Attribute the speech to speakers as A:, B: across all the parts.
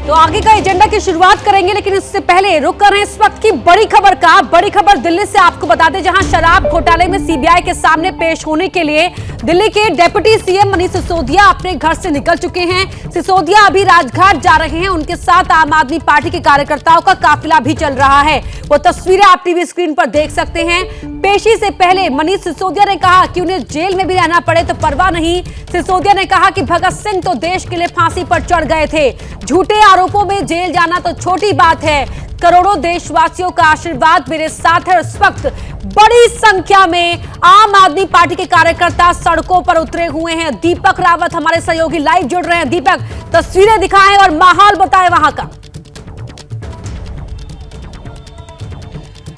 A: तो आगे का एजेंडा की शुरुआत करेंगे, लेकिन इससे पहले रुक कर रहे हैं इस वक्त की बड़ी खबर का। बड़ी खबर दिल्ली से आपको बता दें, जहां शराब घोटाले में सीबीआई के सामने पेश होने के लिए दिल्ली के डिप्टी सीएम मनीष सिसोदिया अपने घर से निकल चुके हैं। सिसोदिया अभी राजघाट जा रहे हैं, उनके साथ आम आदमी पार्टी के कार्यकर्ताओं का काफिला भी चल रहा है। वो तस्वीरें आप टीवी स्क्रीन पर देख सकते हैं। पेशी से पहले मनीष सिसोदिया ने कहा कि उन्हें जेल में भी रहना पड़े तो परवाह नहीं। सिसोदिया ने कहा कि भगत सिंह तो देश के लिए फांसी पर चढ़ गए थे, झूठे आरोपों में जेल जाना तो छोटी बात है। करोड़ों देशवासियों का आशीर्वाद मेरे साथ है। इस वक्त बड़ी संख्या में आम आदमी पार्टी के कार्यकर्ता सड़कों पर उतरे हुए हैं। दीपक रावत हमारे सहयोगी लाइव जुड़ रहे हैं। दीपक, तस्वीरें दिखाएं और माहौल बताएं वहां का।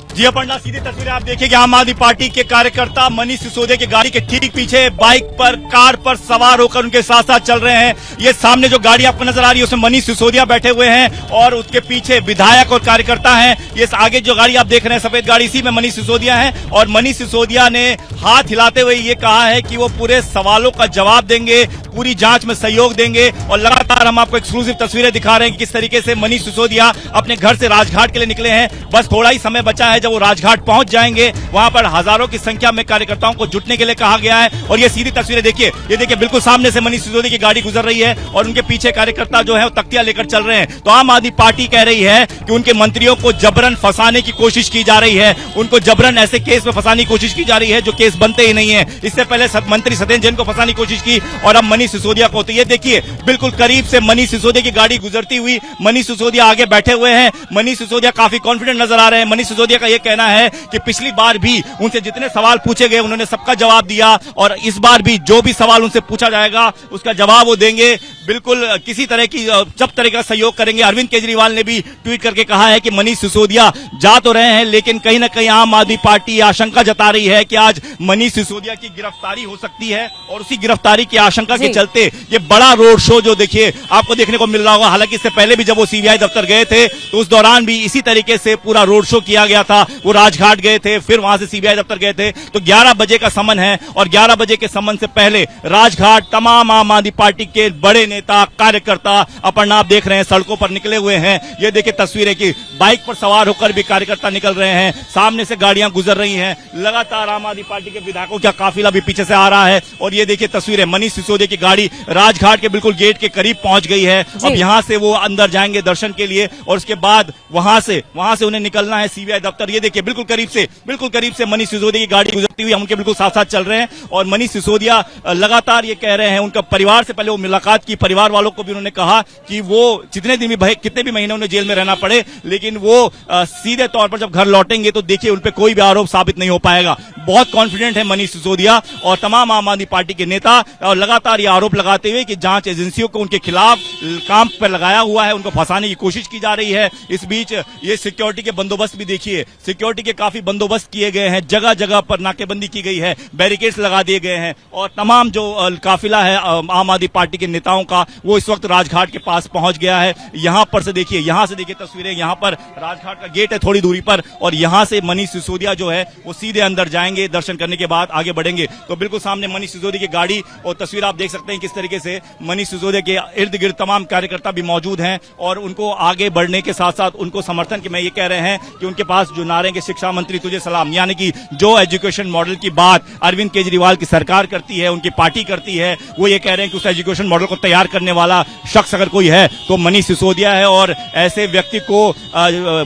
B: जी अपर्णा, सीधी तस्वीरें आप देखिए कि आम आदमी पार्टी के कार्यकर्ता मनीष सिसोदिया की गाड़ी के ठीक पीछे बाइक पर, कार पर सवार होकर उनके साथ साथ चल रहे हैं। ये सामने जो गाड़ी आपको नजर आ रही है उसमें मनीष सिसोदिया बैठे हुए हैं और उसके पीछे विधायक और कार्यकर्ता हैं। ये आगे जो गाड़ी आप देख रहे हैं सफेद गाड़ी, इसी में मनीष सिसोदिया हैं। और मनीष सिसोदिया ने हाथ हिलाते हुए ये कहा है कि वो पूरे सवालों का जवाब देंगे, पूरी जांच में सहयोग देंगे। और लगातार हम आपको एक्सक्लूसिव तस्वीरें दिखा रहे हैं कि किस तरीके से मनीष सिसोदिया अपने घर से राजघाट के लिए निकले हैं। बस थोड़ा ही समय बचा है, जब वो राजघाट पहुंच जाएंगे वहां पर हजारों की संख्या में कार्यकर्ताओं को जुटने के लिए कहा गया है। और ये सीधी तस्वीरें देखिए, ये देखिए बिल्कुल सामने से मनीष सिसोदिया की गाड़ी गुजर रही है और उनके पीछे कार्यकर्ता जो है वो तख्तियां लेकर चल रहे हैं। तो आम आदमी पार्टी कह रही है कि उनके मंत्रियों को जबरन फंसाने की कोशिश की जा रही है, उनको जबरन ऐसे केस में फंसाने की कोशिश की जा रही है जो केस बनते ही नहीं है। इससे पहले मंत्री सत्येंद्र जैन को फंसाने की कोशिश की और अब मनीष सिसोदिया को। तो ये देखिए बिल्कुल करीब से मनीष सिसोदिया की गाड़ी गुजरती हुई, मनीष सिसोदिया आगे बैठे हुए हैं। मनीष सिसोदिया काफी कॉन्फिडेंट नजर आ रहे हैं। मनीष सिसोदिया का यह कहना है कि पिछली बार भी उनसे जितने सवाल पूछे गए उन्होंने सबका जवाब दिया और इस बार भी जो भी सवाल उनसे पूछा जाएगा उसका जवाब वो देंगे। बिल्कुल किसी तरह की जब तरह का सहयोग करेंगे। अरविंद केजरीवाल ने भी ट्वीट करके कहा है कि मनीष सिसोदिया जा तो रहे हैं, लेकिन कहीं ना कहीं आम आदमी पार्टी आशंका जता रही है कि आज मनीष सिसोदिया की गिरफ्तारी हो सकती है और उसी गिरफ्तारी की आशंका के चलते ये बड़ा रोड शो जो देखिए आपको देखने को मिल रहा होगा। हालांकि इससे पहले भी जब वो सीबीआई दफ्तर गए थे तो उस दौरान भी इसी तरीके से पूरा रोड शो किया गया था। वो राजघाट गए थे, फिर वहां से सीबीआई दफ्तर गए थे। तो 11 बजे का समन है और 11 बजे के समन से पहले राजघाट तमाम आम आदमी पार्टी के बड़े नेता, कार्यकर्ता अपर्णा आप देख रहे हैं सड़कों पर निकले हुए हैं। ये देखिए तस्वीरें की बाइक पर सवार होकर भी कार्यकर्ता निकल रहे हैं, सामने से गाड़ियां गुजर रही हैं। लगातार आम आदमी पार्टी के विधायकों का काफिला भी पीछे से आ रहा है। और ये देखिए तस्वीरें, मनीष सिसोदिया की गाड़ी राजघाट के बिल्कुल गेट के करीब पहुंच गई है। अब यहां से वो अंदर जाएंगे दर्शन के लिए और उसके बाद वहां से उन्हें निकलना है सीबीआई दफ्तर। ये देखिए बिल्कुल करीब से मनीष सिसोदिया की गाड़ी गुजरती हुई हम उनके बिल्कुल साथ साथ चल रहे हैं। और मनीष सिसोदिया लगातार ये कह रहे हैं, उनका परिवार से पहले वो मुलाकात की, परिवार वालों को भी उन्होंने कहा कि वो जितने दिन भी कितने भी महीने उन्हें जेल में रहना पड़े, लेकिन वो सीधे तौर पर जब घर लौटेंगे तो देखिए उन पे कोई भी आरोप साबित नहीं हो पाएगा। बहुत कॉन्फिडेंट है मनीष सिसोदिया और तमाम आम आदमी पार्टी के नेता, और लगातार ये आरोप लगाते हुए कि जांच एजेंसियों को उनके खिलाफ काम पर लगाया हुआ है, उनको फंसाने की कोशिश की जा रही है। इस बीच ये सिक्योरिटी के बंदोबस्त भी देखिए, सिक्योरिटी के काफी बंदोबस्त किए गए हैं, जगह जगह पर नाकेबंदी की गई है, बैरिकेड्स लगा दिए गए हैं और तमाम जो काफिला है आम आदमी पार्टी के नेताओं का वो इस वक्त राजघाट के पास पहुंच गया है। यहां से देखिए तस्वीरें, यहां पर राजघाट का गेट है थोड़ी दूरी पर और यहां से मनीष सिसोदिया जो है वो सीधे अंदर जाएंगे, दर्शन करने के बाद आगे बढ़ेंगे। तो बिल्कुल सामने मनीष सिसोदिया की गाड़ी और तस्वीर आप देख सकते हैं किस तरीके से मनीष सिसोदिया के इर्द गिर्द तमाम कार्यकर्ता भी मौजूद हैं और उनको आगे बढ़ने के साथ साथ उनको समर्थन के में ये कह रहे हैं कि उनके पास जो नारे के शिक्षा मंत्री तुझे सलाम, यानी कि जो एजुकेशन मॉडल की बात अरविंद केजरीवाल की सरकार करती है, उनकी पार्टी करती है, वो ये कह रहे हैं कि उस एजुकेशन मॉडल को तैयार करने वाला शख्स अगर कोई है तो मनीष सिसोदिया है। और ऐसे व्यक्ति को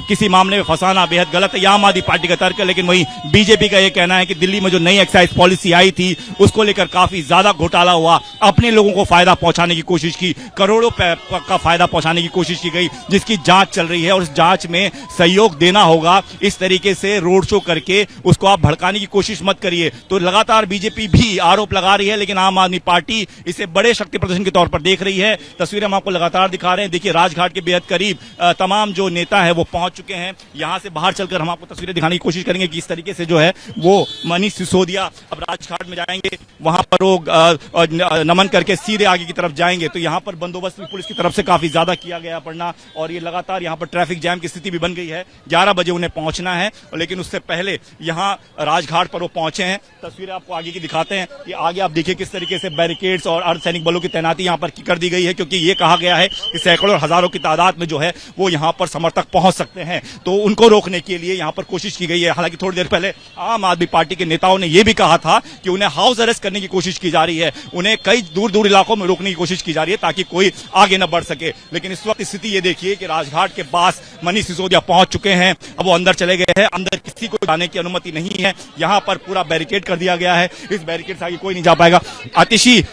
B: किसी मामले में फंसाना बेहद गलत है। यह आम आदमी पार्टी का तर्क है, लेकिन वहीं बीजेपी का यह कहना है कि दिल्ली में जो नई एक्साइज पॉलिसी आई थी उसको लेकर काफी ज्यादा घोटाला हुआ, अपने लोगों को फायदा पहुंचाने की कोशिश की, करोड़ों का फायदा पहुंचाने की कोशिश की गई, जिसकी जांच चल रही है और उस जांच में सहयोग देना होगा। इस तरीके से रोड शो करके उसको आप भड़काने की कोशिश मत करिए। तो लगातार बीजेपी भी आरोप लगा रही है, लेकिन आम आदमी पार्टी इसे बड़े शक्ति प्रदर्शन के तौर पर देख रही है। तस्वीरें हम आपको लगातार दिखा रहे हैं। देखिए राजघाट के बेहद करीब तमाम जो नेता है वो पहुंच चुके हैं। यहां से बाहर चलकर हम आपको तस्वीरें दिखाने की कोशिश करेंगे कि इस तरीके से जो है वो मनीष सिसोदिया अब राजघाट में जाएंगे, वहां पर वो नमन करके सीधे आगे की तरफ जाएंगे। तो यहां पर बंदोबस्त भी पुलिस की तरफ से काफी ज्यादा किया गया पड़ना और ये लगातार यहां पर ट्रैफिक जैम की स्थिति भी बन गई है। 11 बजे उन्हें पहुंचना पहुंचना है, लेकिन उससे पहले यहाँ राजघाट पर वो पहुंचे हैं। तस्वीरें आपको आगे की दिखाते हैं कि आगे आप देखिए किस तरीके से बैरिकेड्स और अर्धसैनिक बलों की तैनाती यहाँ पर कर दी गई है, क्योंकि ये कहा गया है कि सैकड़ों और हजारों की तादाद में जो है वो यहाँ पर समर्थक पहुंच सकते हैं, तो उनको रोकने के लिए यहाँ पर कोशिश की गई है। हालांकि थोड़ी देर पहले आम आदमी पार्टी के नेताओं ने यह भी कहा था कि उन्हें हाउस अरेस्ट करने की कोशिश की जा रही है, उन्हें कई दूर दूर इलाकों में रोकने की कोशिश की जा रही है ताकि कोई आगे न बढ़ सके। लेकिन इस वक्त स्थिति ये देखिए कि राजघाट के पास मनीष सिसोदिया पहुंच चुके हैं, अब वो अंदर चले गए हैं। अंदर किसी को जाने की अनुमति नहीं है, यहाँ पर पूरा बैरिकेड कर दिया गया है, इस बैरिकेड से आगे कोई नहीं जा पाएगा। आतिशी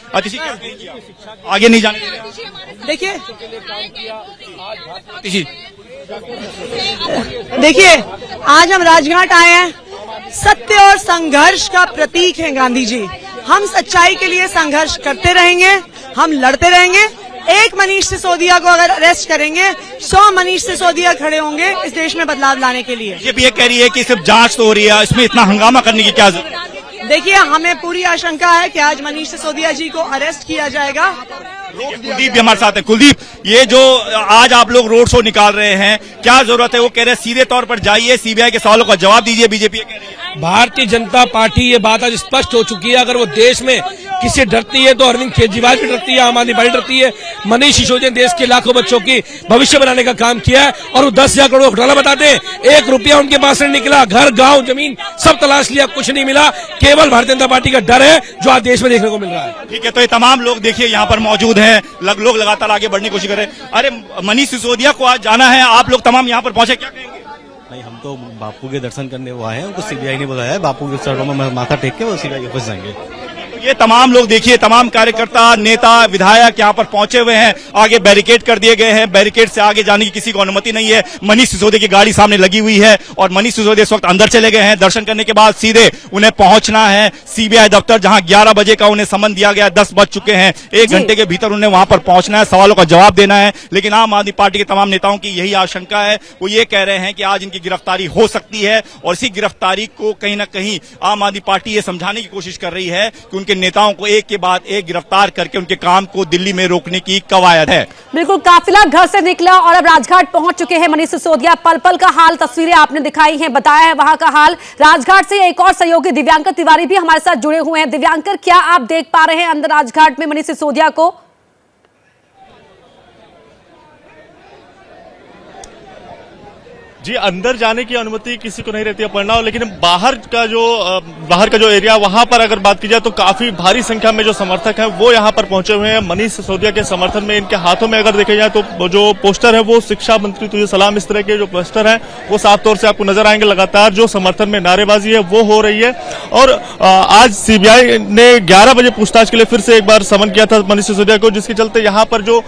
B: आगे नहीं जाने
C: देखिए आज हम राजघाट आए हैं, सत्य और संघर्ष का प्रतीक है गांधी जी। हम सच्चाई के लिए संघर्ष करते रहेंगे, हम लड़ते रहेंगे। एक मनीष सिसोदिया को अगर अरेस्ट करेंगे, 100 मनीष सिसोदिया खड़े होंगे इस देश में बदलाव लाने के लिए।
B: बीजेपी ये कह रही है कि सिर्फ जांच तो हो रही है, इसमें इतना हंगामा करने की क्या जरूरत है?
C: देखिए, हमें पूरी आशंका है कि आज मनीष सिसोदिया जी को अरेस्ट किया जाएगा।
B: कुलदीप भी हमारे साथ है। कुलदीप, ये जो आज आप लोग रोड शो निकाल रहे हैं, क्या जरूरत है? वो कह रहे हैं सीधे तौर पर जाइए, सीबीआई के सवालों का जवाब दीजिए, बीजेपी कह रही है।
D: भारतीय जनता पार्टी ये बात आज स्पष्ट हो चुकी है, अगर वो देश में किसी डरती है तो अरविंद केजरीवाल भी डरती है, आम आदमी पार्टी डरती है। मनीष सिसोदिया ने देश के लाखों बच्चों की भविष्य बनाने का काम किया है और वो 10,000 करोड़ घोटाला बताते हैं, 1 रुपया उनके पास नहीं निकला। घर, गांव, जमीन सब तलाश लिया, कुछ नहीं मिला। केवल भारतीय जनता पार्टी का डर है जो आज देश में देखने को मिल रहा है।
B: ठीक है, तो ये तमाम लोग देखिए यहाँ पर मौजूद हैं, लोग लगातार आगे बढ़ने की कोशिश कर रहे हैं। अरे मनीष सिसोदिया को आज जाना है, आप लोग तमाम यहाँ पर पहुंचे, क्या कहेंगे?
E: नहीं, हम तो बापू के दर्शन करने वो आए हैं, उनको सीबीआई ने बुलाया है। बापू के चरणों में माथा टेक के वो सीबीआई ऑफिस जाएंगे।
B: ये तमाम लोग देखिए, तमाम कार्यकर्ता, नेता, विधायक यहाँ पर पहुंचे हुए हैं। आगे बैरिकेड कर दिए गए हैं, बैरिकेड से आगे जाने की किसी को अनुमति नहीं है। मनीष सिसोदिया की गाड़ी सामने लगी हुई है और मनीष सिसोदिया इस वक्त अंदर चले गए हैं। दर्शन करने के बाद सीधे उन्हें पहुंचना है सीबीआई दफ्तर, जहां 11 बजे का उन्हें समन दिया गया। 10 बज चुके हैं, 1 घंटे के भीतर उन्हें वहां पर पहुंचना है, सवालों का जवाब देना है। लेकिन आम आदमी पार्टी के तमाम नेताओं की यही आशंका है, वो ये कह रहे हैं कि आज इनकी गिरफ्तारी हो सकती है और इसी गिरफ्तारी को कहीं ना कहीं आम आदमी पार्टी ये समझाने की कोशिश कर रही है कि उनके नेताओं को एक के बाद एक गिरफ्तार करके उनके काम को दिल्ली में रोकने की कवायद है।
A: बिल्कुल, काफिला घर से निकला और अब राजघाट पहुंच चुके हैं मनीष सिसोदिया। पल पल का हाल तस्वीरें आपने दिखाई हैं, बताया है वहां का हाल। राजघाट से एक और सहयोगी दिव्यांकर तिवारी भी हमारे साथ जुड़े हुए हैं। दिव्यांकर, क्या आप देख पा रहे हैं अंदर राजघाट में मनीष सिसोदिया को?
F: जी, अंदर जाने की अनुमति किसी को नहीं रहती है पढ़ना, लेकिन बाहर का जो एरिया, वहां पर अगर बात की जाए तो काफी भारी संख्या में जो समर्थक हैं वो यहां पर पहुंचे हुए हैं मनीष सिसोदिया के समर्थन में। इनके हाथों में अगर देखे जाए तो जो पोस्टर है वो शिक्षा मंत्री तुझे सलाम, इस तरह के जो पोस्टर हैं वो साफ तौर से आपको नजर आएंगे। लगातार जो समर्थन में नारेबाजी है वो हो रही है और आज सीबीआई ने 11 बजे पूछताछ के लिए फिर से एक बार समन किया था मनीष सिसोदिया को, जिसके चलते यहाँ पर जो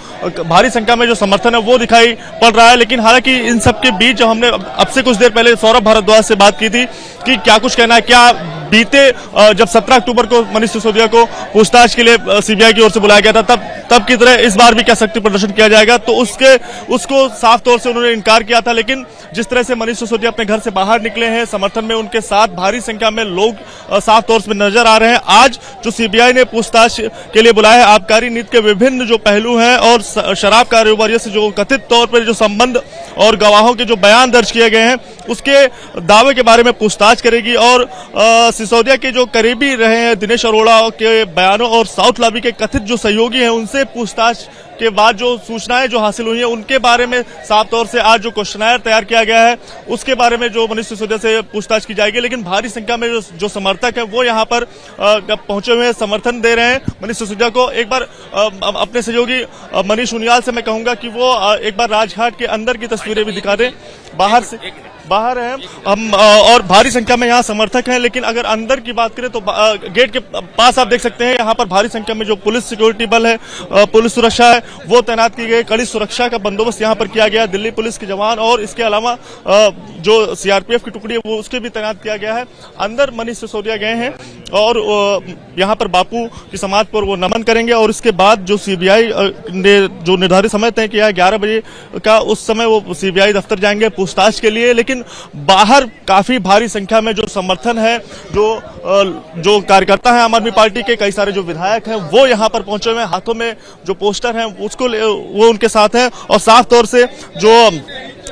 F: भारी संख्या में जो समर्थन है वो दिखाई पड़ रहा है। लेकिन हालांकि इन सबके बीच हमने अब से कुछ देर पहले सौरभ भारद्वाज से बात की थी कि क्या कुछ कहना है, क्या बीते जब 17 अक्टूबर को मनीष सिसोदिया को पूछताछ के लिए सीबीआई की ओर से बुलाया गया था, तब की तरह इस बार भी क्या शक्ति प्रदर्शन किया जाएगा, तो उसको साफ तौर से उन्होंने इनकार किया था। लेकिन जिस तरह से मनीष सिसोदिया अपने घर से बाहर निकले हैं, समर्थन में उनके साथ भारी संख्या में लोग साफ तौर से नजर आ रहे हैं। आज जो सीबीआई ने पूछताछ के लिए बुलाया है, आबकारी नीति के विभिन्न जो पहलू हैं और शराब कारोबारियों से जो कथित तौर पर जो संबंध और गवाहों के जो बयान दर्ज किए गए हैं उसके दावे के बारे में पूछताछ करेगी और सिसोदिया के जो करीबी रहे हैं दिनेश अरोड़ा के बयानों और साउथ लॉबी के कथित जो सहयोगी हैं उनसे पूछताछ के बाद जो सूचनाएं जो हासिल हुई हैं उनके बारे में साफ तौर से आज जो क्वेश्चनर तैयार किया गया है उसके बारे में जो मनीष सिसोदिया से पूछताछ की जाएगी। लेकिन भारी संख्या में जो समर्थक हैं वो यहाँ पर पहुंचे हुए हैं, समर्थन दे रहे हैं मनीष सिसोदिया को। एक बार अपने सहयोगी मनीष उनियाल से मैं कहूंगा कि वो एक बार राजघाट के अंदर की तस्वीरें भी दिखा दें। बाहर हैं हम और भारी संख्या में यहाँ समर्थक हैं, लेकिन अगर अंदर की बात करें तो गेट के पास आप देख सकते हैं यहाँ पर भारी संख्या में जो पुलिस सिक्योरिटी बल है, पुलिस सुरक्षा है वो तैनात की गई। कड़ी सुरक्षा का बंदोबस्त यहाँ पर किया गया, दिल्ली पुलिस के जवान और इसके अलावा जो सीआरपीएफ की टुकड़ी है वो उसके भी तैनात किया गया है। अंदर मनीष सिसोदिया गए हैं और यहाँ पर बापू की समाधि पर वो नमन करेंगे और इसके बाद जो सीबीआई ने जो निर्धारित समय तय किया है 11 बजे का, उस समय वो सीबीआई दफ्तर जाएंगे पूछताछ के लिए। लेकिन बाहर काफी भारी संख्या में जो समर्थन है, जो कार्यकर्ता हैं आम आदमी पार्टी के, कई सारे जो विधायक हैं वो यहाँ पर पहुंचे हुए हैं, हाथों में जो पोस्टर हैं वो उनके साथ हैं और साफ तौर से जो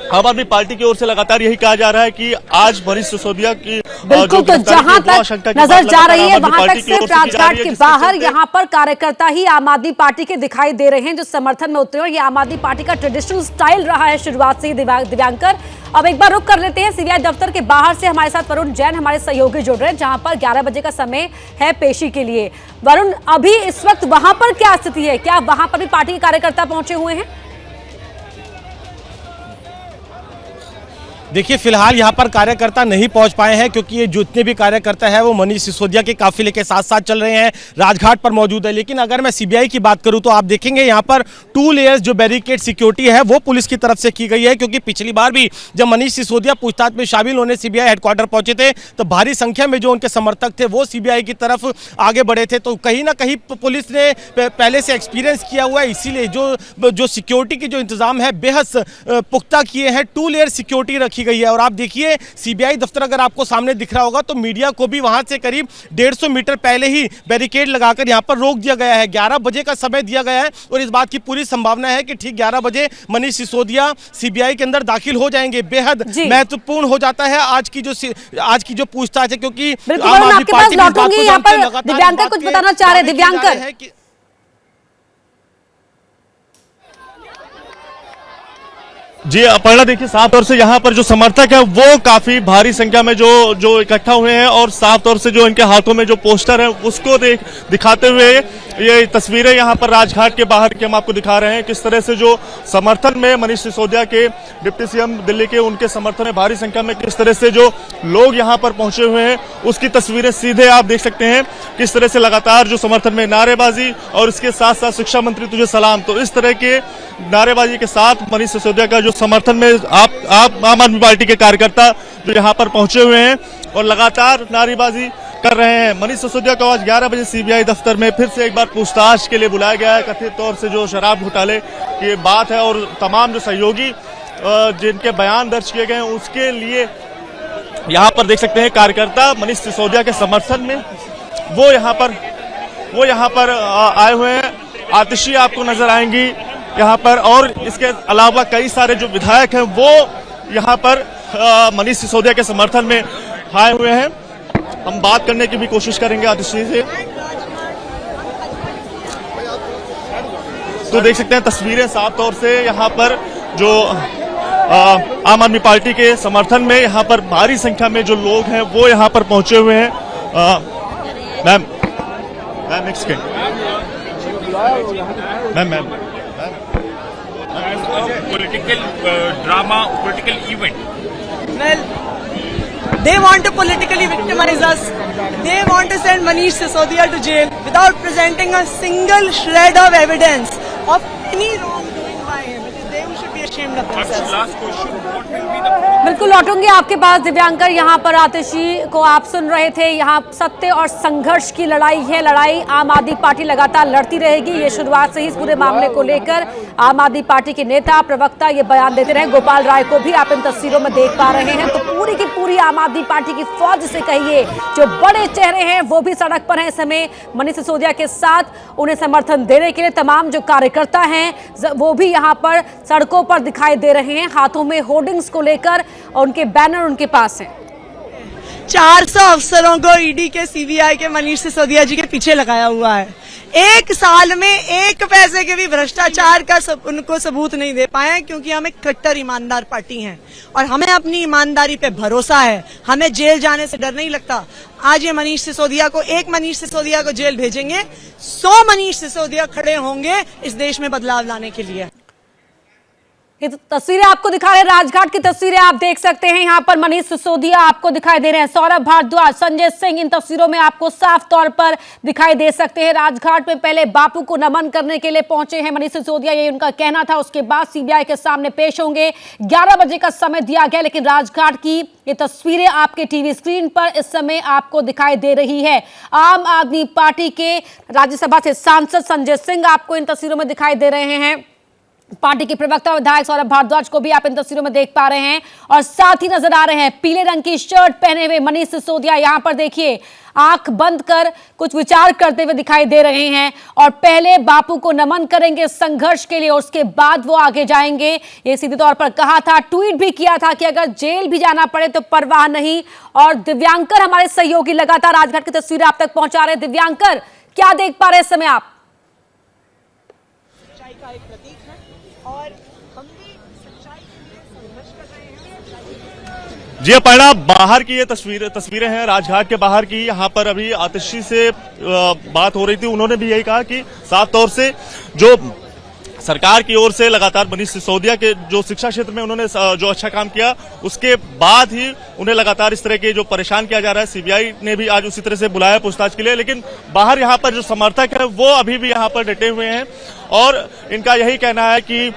F: आम आदमी पार्टी की ओर से लगातार यही कहा जा रहा है कि आज मनीष सिसोदिया की
A: बिल्कुल, तो जहां तक नजर जा रही है वहां तक सिर्फ राजघाट के बाहर यहां पर कार्यकर्ता ही आम आदमी पार्टी के दिखाई दे रहे हैं जो समर्थन में उतरे। और ये आम आदमी पार्टी का ट्रेडिशनल स्टाइल रहा है शुरुआत से ही। दिव्यांकर, अब एक बार रुक कर लेते हैं सीबीआई दफ्तर के बाहर से हमारे साथ वरुण जैन हमारे सहयोगी जुड़ रहे हैं जहां पर 11 बजे का समय है पेशी के लिए। वरुण, अभी इस वक्त वहां पर क्या स्थिति है? क्या वहां पर भी पार्टी के कार्यकर्ता पहुंचे हुए हैं?
E: देखिए, फिलहाल यहाँ पर कार्यकर्ता नहीं पहुंच पाए हैं क्योंकि ये जितने भी कार्यकर्ता है वो मनीष सिसोदिया के काफिले के साथ साथ चल रहे हैं, राजघाट पर मौजूद है। लेकिन अगर मैं सीबीआई की बात करूं तो आप देखेंगे यहाँ पर 2 लेयर्स जो बैरिकेड सिक्योरिटी है वो पुलिस की तरफ से की गई है, क्योंकि पिछली बार भी जब मनीष सिसोदिया पूछताछ में शामिल होने सीबीआई हेडक्वार्टर पहुंचे थे तो भारी संख्या में जो उनके समर्थक थे वो सीबीआई की तरफ आगे बढ़े थे। तो कहीं ना कहीं पुलिस ने पहले से एक्सपीरियंस किया हुआ है, इसीलिए जो सिक्योरिटी के जो इंतजाम है बेहद पुख्ता किए हैं। 2 लेयर सिक्योरिटी रखी गई है। और आप देखिए सीबीआई दफ्तर अगर आपको सामने दिख रहा होगा तो मीडिया को भी वहां से करीब 150 मीटर पहले ही बैरिकेड लगाकर यहां पर रोक दिया गया है। 11 बजे का समय दिया गया है और इस बात की पूरी संभावना है कि ठीक 11 बजे मनीष सिसोदिया सीबीआई के अंदर दाखिल हो जाएंगे। बेहद महत्वपूर्ण हो जाता है आज की जो पूछताछ है, क्योंकि
A: आपके पास लौटूंगी यहाँ पर दिव्यांकर कुछ बताना चाह रहे हैं। दिव्यांकर,
F: जी अपर्णा, देखिए साफ तौर से यहाँ पर जो समर्थक है वो काफी भारी संख्या में जो इकट्ठा हुए हैं और साफ तौर से जो इनके हाथों में जो पोस्टर है उसको दिखाते हुए ये तस्वीरें यहाँ पर राजघाट के बाहर की हम आपको दिखा रहे हैं। किस तरह से जो समर्थन में मनीष सिसोदिया के डिप्टी सीएम दिल्ली के उनके समर्थन में भारी संख्या में किस तरह से जो लोग यहाँ पर पहुंचे हुए हैं उसकी तस्वीरें सीधे आप देख सकते हैं। किस तरह से लगातार जो समर्थन में नारेबाजी और इसके साथ साथ शिक्षा मंत्री तुझे सलाम, तो इस तरह के नारेबाजी के साथ मनीष सिसोदिया का जो समर्थन में आप आम आदमी पार्टी के कार्यकर्ता जो यहाँ पर पहुंचे हुए हैं और लगातार नारेबाजी कर रहे हैं। मनीष सिसोदिया को आज 11 बजे सीबीआई दफ्तर में फिर से एक बार पूछताछ के लिए बुलाया गया है। कथित तौर से जो शराब घोटाले की बात है और तमाम जो सहयोगी जिनके बयान दर्ज किए गए हैं उसके लिए यहाँ पर देख सकते हैं कार्यकर्ता मनीष सिसोदिया के समर्थन में वो यहाँ पर आए हुए हैं। आतिशी आपको नजर आएंगी यहाँ पर, और इसके अलावा कई सारे जो विधायक हैं वो यहाँ पर मनीष सिसोदिया के समर्थन में आए हुए हैं। हम बात करने की भी कोशिश करेंगे आतिशी से। तो देख सकते हैं तस्वीरें साफ तौर से यहाँ पर जो आम आदमी पार्टी के समर्थन में यहाँ पर भारी संख्या में जो लोग हैं वो यहाँ पर पहुंचे हुए हैं। Ma'am next ma'am
G: political drama, political event.
C: Well, they want to politically victimize us. They want to send Manish Sisodia to jail without presenting a single shred of evidence of any wrongdoing by him. They should be ashamed of themselves.
G: Last question, what will be the
A: बिल्कुल लौटूंगी आपके पास दिव्यांकर। यहाँ पर आतिशी को आप सुन रहे थे। यहाँ सत्य और संघर्ष की लड़ाई है। लड़ाई आम आदमी पार्टी लगातार लड़ती रहेगी। ये शुरुआत से ही इस पूरे मामले को लेकर आम आदमी पार्टी के नेता प्रवक्ता ये बयान देते रहे। गोपाल राय को भी आप इन तस्वीरों में देख पा रहे हैं। तो पूरी की पूरी आम आदमी पार्टी की फौज से कहिए जो बड़े चेहरे हैं वो भी सड़क पर हैं इस समय मनीष सिसोदिया के साथ उन्हें समर्थन देने के लिए। तमाम जो कार्यकर्ता हैं वो भी यहाँ पर सड़कों पर दिखाई दे रहे हैं, हाथों में होर्डिंग्स को लेकर और उनके बैनर उनके पास हैं।
C: 400 अफसरों को ईडी के सीबीआई के मनीष सिसोदिया जी के पीछे लगाया हुआ है। 1 साल में 1 पैसे के भी भ्रष्टाचार का उनको सबूत नहीं दे पाए, क्योंकि हम एक कट्टर ईमानदार पार्टी हैं और हमें अपनी ईमानदारी पे भरोसा है। हमें जेल जाने से डर नहीं लगता। आज ये मनीष सिसोदिया को, एक मनीष सिसोदिया को जेल भेजेंगे, 100 मनीष सिसोदिया खड़े होंगे इस देश में बदलाव लाने के लिए।
A: ये तस्वीरें आपको दिखा रहे हैं, राजघाट की तस्वीरें आप देख सकते हैं। यहाँ पर मनीष सिसोदिया आपको दिखाई दे रहे हैं, सौरभ भारद्वाज, संजय सिंह इन तस्वीरों में आपको साफ तौर पर दिखाई दे सकते हैं। राजघाट में पहले बापू को नमन करने के लिए पहुंचे हैं मनीष सिसोदिया, ये उनका कहना था। उसके बाद सीबीआई के सामने पेश होंगे। 11 बजे का समय दिया गया, लेकिन राजघाट की ये तस्वीरें आपके टीवी स्क्रीन पर इस समय आपको दिखाई दे रही है। आम आदमी पार्टी के राज्यसभा से सांसद संजय सिंह आपको इन तस्वीरों में दिखाई दे रहे हैं। पार्टी के प्रवक्ता विधायक सौरभ भारद्वाज को भी आप इन तस्वीरों में देख पा रहे हैं और साथ ही नजर आ रहे हैं पीले रंग की शर्ट पहने हुए मनीष सिसोदिया। यहां पर देखिए आंख बंद कर कुछ विचार करते हुए दिखाई दे रहे हैं और पहले बापू को नमन करेंगे संघर्ष के लिए, उसके बाद वो आगे जाएंगे। ये सीधे तौर पर कहा था, ट्वीट भी किया था कि अगर जेल भी जाना पड़े तो परवाह नहीं। और दिव्यांकर हमारे सहयोगी लगातार राजघाट की तस्वीरें आप तक पहुंचा रहे हैं। दिव्यांकर, क्या देख पा रहे हैं इस समय आप?
C: सच्चाई का एक प्रतीक है और हम भी सच्चाई के लिए संघर्ष कर रहे हैं।
F: जी अपर्णा, बाहर की ये तस्वीरें हैं राजघाट के बाहर की। यहाँ पर अभी आतिशी से बात हो रही थी, उन्होंने भी यही कहा कि साफ तौर से जो सरकार की ओर से लगातार मनीष सिसोदिया के जो शिक्षा क्षेत्र में उन्होंने जो अच्छा काम किया, उसके बाद ही उन्हें लगातार इस तरह के जो परेशान किया जा रहा है। सीबीआई ने भी आज उसी तरह से बुलाया पूछताछ के लिए, लेकिन बाहर यहाँ पर जो समर्थक है वो अभी भी यहाँ पर डटे हुए हैं और इनका यही कहना है कि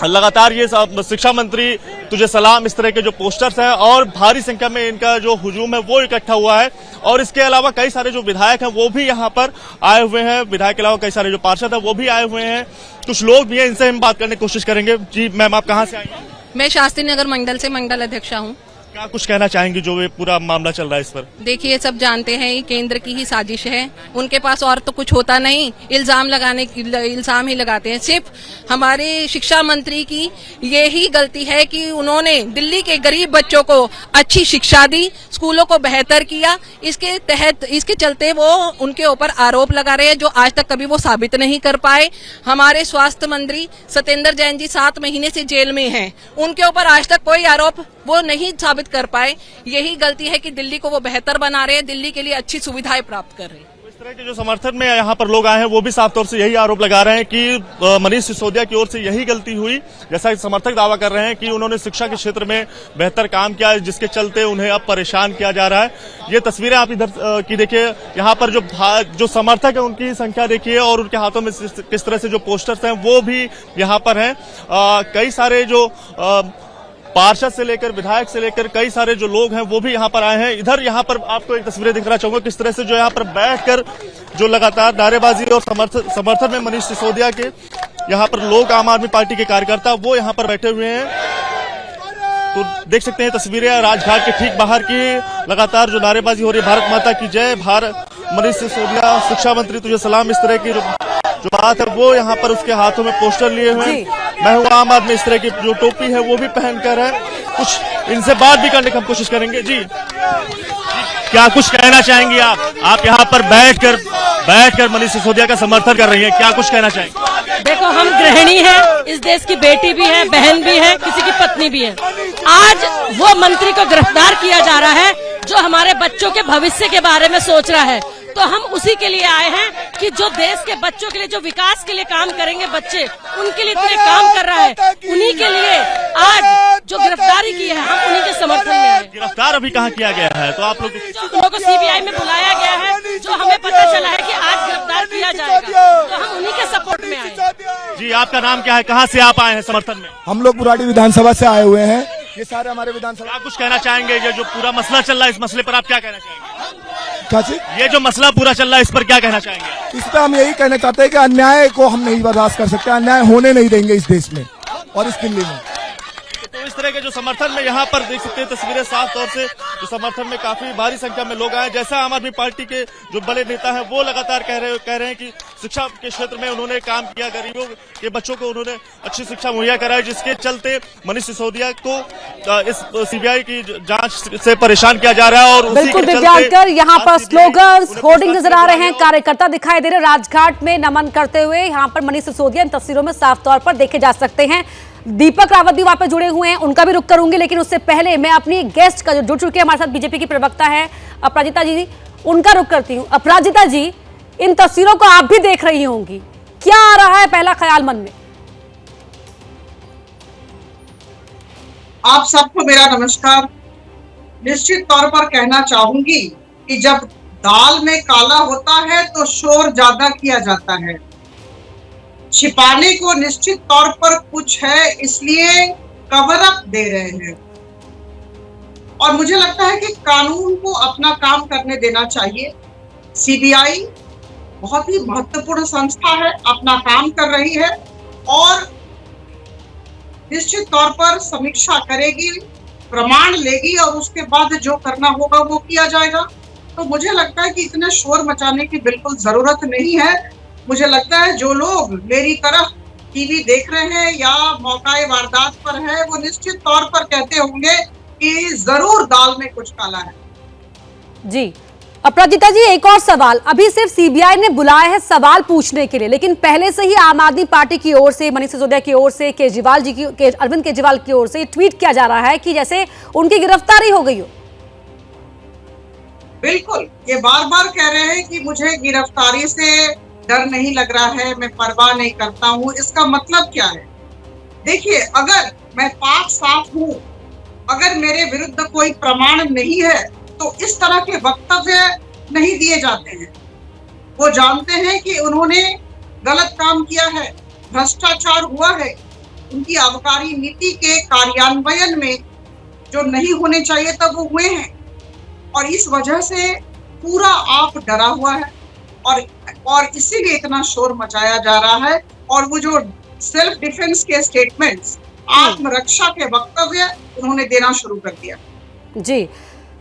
F: लगातार ये शिक्षा मंत्री तुझे सलाम, इस तरह के जो पोस्टर्स हैं और भारी संख्या में इनका जो हुजूम है वो इकट्ठा हुआ है। और इसके अलावा कई सारे जो विधायक हैं वो भी यहाँ पर आए हुए हैं। विधायक के अलावा कई सारे जो पार्षद हैं वो भी आए हुए हैं। कुछ लोग भी हैं, इनसे हम बात करने की कोशिश करेंगे। जी मैम, आप कहाँ से आई हैं?
H: मैं शास्त्री नगर मंडल से मंडल अध्यक्षा हूँ।
F: क्या कुछ कहना चाहेंगी जो ये पूरा मामला चल रहा है इस पर?
H: देखिए, सब जानते हैं ये केंद्र की ही साजिश है। उनके पास और तो कुछ होता नहीं, इल्जाम ही लगाते हैं। सिर्फ हमारे शिक्षा मंत्री की यही गलती है कि उन्होंने दिल्ली के गरीब बच्चों को अच्छी शिक्षा दी, स्कूलों को बेहतर किया। इसके चलते वो उनके ऊपर आरोप लगा रहे हैं जो आज तक कभी वो साबित नहीं कर पाए। हमारे स्वास्थ्य मंत्री सत्येंद्र जैन जी 7 महीने से जेल में हैं, उनके ऊपर आज तक कोई आरोप वो नहीं साबित कर पाए। यही गलती है कि दिल्ली को वो बेहतर बना रहे हैं, दिल्ली के लिए अच्छी सुविधाएं प्राप्त कर रहे हैं।
F: इस तरह के जो समर्थन में यहाँ पर लोग आए हैं वो भी साफ तौर से यही आरोप लगा रहे हैं कि मनीष सिसोदिया की ओर से यही गलती हुई, जैसा कि समर्थक दावा कर रहे हैं कि उन्होंने शिक्षा के क्षेत्र में बेहतर काम किया, जिसके चलते उन्हें अब परेशान किया जा रहा है। ये तस्वीरें आप इधर की देखिए, यहाँ पर जो समर्थक है उनकी संख्या देखिए और उनके हाथों में किस तरह से जो पोस्टर्स हैं वो भी यहाँ पर हैं। कई सारे जो पार्षद से लेकर विधायक से लेकर कई सारे जो लोग हैं वो भी यहाँ पर आए हैं। इधर यहाँ पर आपको एक तस्वीरें दिखाना चाहूंगा किस तरह से जो यहाँ पर बैठकर जो लगातार नारेबाजी और समर्थन में मनीष सिसोदिया के यहाँ पर लोग, आम आदमी पार्टी के कार्यकर्ता वो यहाँ पर बैठे हुए हैं। तो देख सकते हैं तस्वीरें राजघाट के ठीक बाहर की, लगातार जो नारेबाजी हो रही है, भारत माता की जय, मनीष सिसोदिया शिक्षा मंत्री तुझे सलाम, इस तरह की जो बात है वो यहाँ पर उसके हाथों में पोस्टर लिए हुए हैं। मैं हूँ आम आदमी, इस तरह की जो टोपी है वो भी पहनकर है। कुछ इनसे बात भी करने की हम कोशिश करेंगे। जी क्या कुछ कहना चाहेंगी आप यहाँ पर बैठकर मनीष सिसोदिया का समर्थन कर रही है, क्या कुछ कहना चाहेंगे?
I: देखो, हम गृहिणी हैं, इस देश की बेटी भी है, बहन भी है, किसी की पत्नी भी है। आज वो मंत्री को गिरफ्तार किया जा रहा है जो हमारे बच्चों के भविष्य के बारे में सोच रहा है, तो हम उसी के लिए आए हैं कि जो देश के बच्चों के लिए, जो विकास के लिए काम करेंगे बच्चे, उनके लिए इतने काम कर रहा है, उन्हीं के लिए आज जो गिरफ्तारी की है हम उन्हीं के समर्थन में हैं।
F: गिरफ्तार अभी कहाँ किया गया है? तो आप लोग
I: को सीबीआई में बुलाया गया है, जो हमें पता चला है कि आज गिरफ्तार किया जाएगा, तो हम उन्हीं के सपोर्ट में आए।
F: जी आपका नाम क्या है, कहाँ से आप आए हैं समर्थन में?
J: हम लोग बुराड़ी विधानसभा से आए हुए हैं। ये सारे हमारे विधानसभा।
F: क्या कुछ कहना चाहेंगे? ये जो पूरा मसला चल रहा है, इस मसले पर आप क्या कहना चाहेंगे?
J: क्या चीज?
F: ये जो मसला पूरा चल रहा है इस पर क्या कहना चाहेंगे?
J: इस पर हम यही कहना चाहते हैं कि अन्याय को हम नहीं बर्दाश्त कर सकते, अन्याय होने नहीं देंगे इस देश में और इस दिल्ली में।
F: तो इस तरह के जो समर्थन में यहाँ पर देख सकते हैं तस्वीरें, साफ तौर से जो समर्थन में काफी भारी संख्या में लोग आए। जैसा आम आदमी पार्टी के जो बड़े नेता हैं वो लगातार कह रहे हैं कि शिक्षा के क्षेत्र में उन्होंने काम किया, गरीबों के बच्चों को उन्होंने अच्छी शिक्षा मुहैया कराई, जिसके चलते मनीष सिसोदिया को इस सीबीआई की जांच से परेशान किया जा रहा है। और
A: बिल्कुल दिव्यांकर, यहाँ पर स्लोगन्स, होर्डिंग नजर आ रहे हैं, कार्यकर्ता दिखाई दे रहे राजघाट में नमन करते हुए। यहाँ पर मनीष सिसोदिया इन तस्वीरों में साफ तौर पर देखे जा सकते हैं। दीपक रावत भी वहां पर जुड़े हुए हैं, उनका भी रुख करूंगी, लेकिन उससे पहले मैं अपनी गेस्ट का जो जुड़ चुके हैं हमारे साथ, बीजेपी की प्रवक्ता है अपराजिता जी, उनका रुख करती हूं। अपराजिता जी, इन तस्वीरों को आप भी देख रही होंगी, क्या आ रहा है पहला ख्याल मन में?
K: आप सबको मेरा नमस्कार। निश्चित तौर पर कहना चाहूंगी कि जब दाल में काला होता है तो शोर ज्यादा किया जाता है, छिपाने को निश्चित तौर पर कुछ है, इसलिए कवर अप दे रहे हैं। और मुझे लगता है कि कानून को अपना काम करने देना चाहिए। सीबीआई बहुत ही महत्वपूर्ण संस्था है, अपना काम कर रही है और निश्चित तौर पर समीक्षा करेगी, प्रमाण लेगी और उसके बाद जो करना होगा वो किया जाएगा। तो मुझे लगता है कि इतने शोर मचाने की बिल्कुल जरूरत नहीं है। मुझे लगता है जो लोग मेरी तरफ टीवी देख रहे हैं या मौकाए वारदात पर है, वो निश्चित तौर पर कहते होंगे कि जरूर दाल में कुछ काला है।
A: जी अपराजिता जी, एक और सवाल। अभी सिर्फ सीबीआई ने बुलाया है सवाल पूछने के लिए, लेकिन पहले से ही आम आदमी पार्टी की ओर से, मनीष सिसोदिया की ओर से, केजरीवाल जी की, अरविंद केजरीवाल की ओर से ट्वीट किया जा रहा है कि जैसे उनकी गिरफ्तारी हो गई हो।
K: बिल्कुल, ये बार बार कह रहे हैं कि मुझे गिरफ्तारी से डर नहीं लग रहा है, मैं परवाह नहीं करता हूँ। इसका मतलब क्या है? देखिए, अगर मैं पाक साफ हूँ, अगर मेरे विरुद्ध कोई प्रमाण नहीं है, तो इस तरह के वक्तव्य नहीं दिए जाते हैं। वो जानते हैं कि उन्होंने गलत काम किया है, भ्रष्टाचार हुआ है, उनकी आबकारी नीति के कार्यान्वयन में जो नहीं होने चाहिए तब वो हुए हैं, और इस वजह से पूरा आप डरा हुआ है और इसीलिए इतना शोर मचाया जा रहा है। और वो जो सेल्फ डिफेंस के स्टेटमेंट्स, आत्मरक्षा के वक्तव्य उन्होंने देना शुरू कर दिया।
A: जी,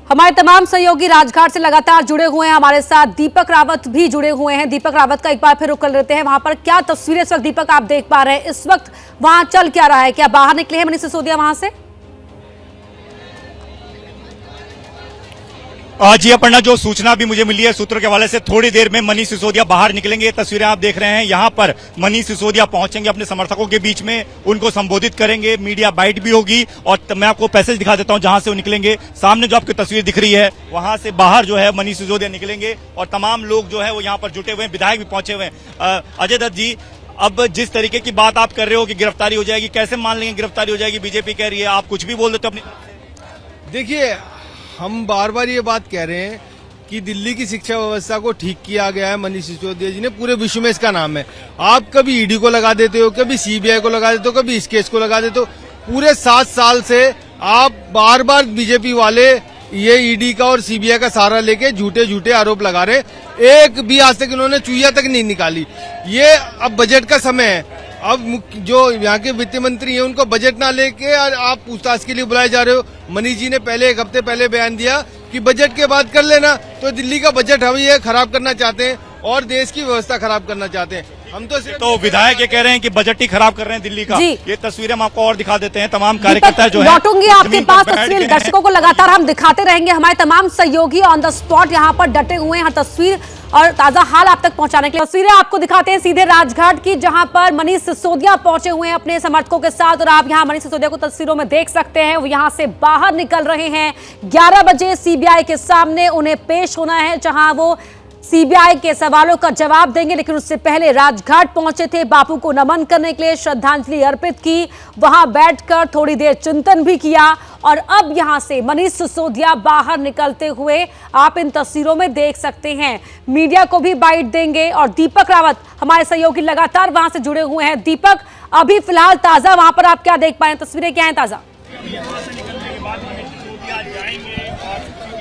A: हमारे तमाम सहयोगी राजघाट से लगातार जुड़े हुए हैं। हमारे साथ दीपक रावत भी जुड़े हुए हैं। दीपक रावत का एक बार फिर रुख कर लेते हैं। वहां पर क्या तस्वीरें इस वक्त दीपक आप देख पा रहे हैं? इस वक्त वहां चल क्या रहा है? क्या बाहर निकले हैं मनीष सिसोदिया वहां से?
B: जी अपर्णा, जो सूचना भी मुझे मिली है सूत्रों के हवाले से, थोड़ी देर में मनीष सिसोदिया बाहर निकलेंगे। ये तस्वीरें आप देख रहे हैं, यहाँ पर मनीष सिसोदिया पहुंचेंगे अपने समर्थकों के बीच में, उनको संबोधित करेंगे, मीडिया बाइट भी होगी। और मैं आपको पैसेज दिखा देता हूं जहां से वो निकलेंगे। सामने जो आपकी तस्वीर दिख रही है, वहां से बाहर जो है मनीष सिसोदिया निकलेंगे और तमाम लोग जो है वो यहाँ पर जुटे हुए हैं, विधायक भी पहुंचे हुए हैं। अजय दत्त जी, अब जिस तरीके की बात आप कर रहे हो कि गिरफ्तारी हो जाएगी, कैसे मान लेंगे गिरफ्तारी हो जाएगी? बीजेपी कह रही है, आप कुछ भी बोल देते हो अपनी।
L: देखिए, हम बार बार ये बात कह रहे हैं कि दिल्ली की शिक्षा व्यवस्था को ठीक किया गया है मनीष सिसोदिया जी ने, पूरे विश्व में इसका नाम है। आप कभी ईडी को लगा देते हो, कभी सीबीआई को लगा देते हो, कभी इस केस को लगा देते हो। पूरे 7 साल से आप बार बार बीजेपी वाले ये ईडी का और सीबीआई का सहारा लेके झूठे झूठे आरोप लगा रहे। एक भी आज तक इन्होंने चुईया तक नहीं निकाली। ये अब बजट का समय है, अब जो यहाँ के वित्त मंत्री हैं उनको बजट ना लेके आप पूछताछ के लिए बुलाए जा रहे हो। मनीष जी ने पहले 1 हफ्ते पहले बयान दिया कि बजट के बाद कर लेना। तो दिल्ली का बजट हम ये खराब करना चाहते हैं और देश की व्यवस्था खराब करना चाहते हैं। हम तो
B: विधायक ये कह रहे हैं कि बजट ही खराब कर रहे हैं दिल्ली का। ये तस्वीरें हम आपको और दिखा देते हैं। तमाम कार्यकर्ता जो है,
A: लौटूंगी आपके पास तस्वीर, दर्शकों को लगातार हम दिखाते रहेंगे। हमारे तमाम सहयोगी ऑन द स्पॉट यहाँ पर डटे हुए हैं तस्वीर और ताजा हाल आप तक पहुंचाने के लिए। तस्वीरें आपको दिखाते हैं सीधे राजघाट की, जहां पर मनीष सिसोदिया पहुंचे हुए हैं अपने समर्थकों के साथ। और आप यहां मनीष सिसोदिया को तस्वीरों में देख सकते हैं, वो यहां से बाहर निकल रहे हैं। 11 बजे सीबीआई के सामने उन्हें पेश होना है, जहां वो सीबीआई के सवालों का जवाब देंगे। लेकिन उससे पहले राजघाट पहुंचे थे, बापू को नमन करने के लिए, श्रद्धांजलि अर्पित की, वहां बैठकर थोड़ी देर चिंतन भी किया। और अब यहां से मनीष सिसोदिया बाहर निकलते हुए आप इन तस्वीरों में देख सकते हैं। मीडिया को भी बाइट देंगे और दीपक रावत हमारे सहयोगी लगातार वहां से जुड़े हुए हैं। दीपक, अभी फिलहाल ताजा वहां पर आप क्या देख पाए, तस्वीरें क्या हैं ताजा?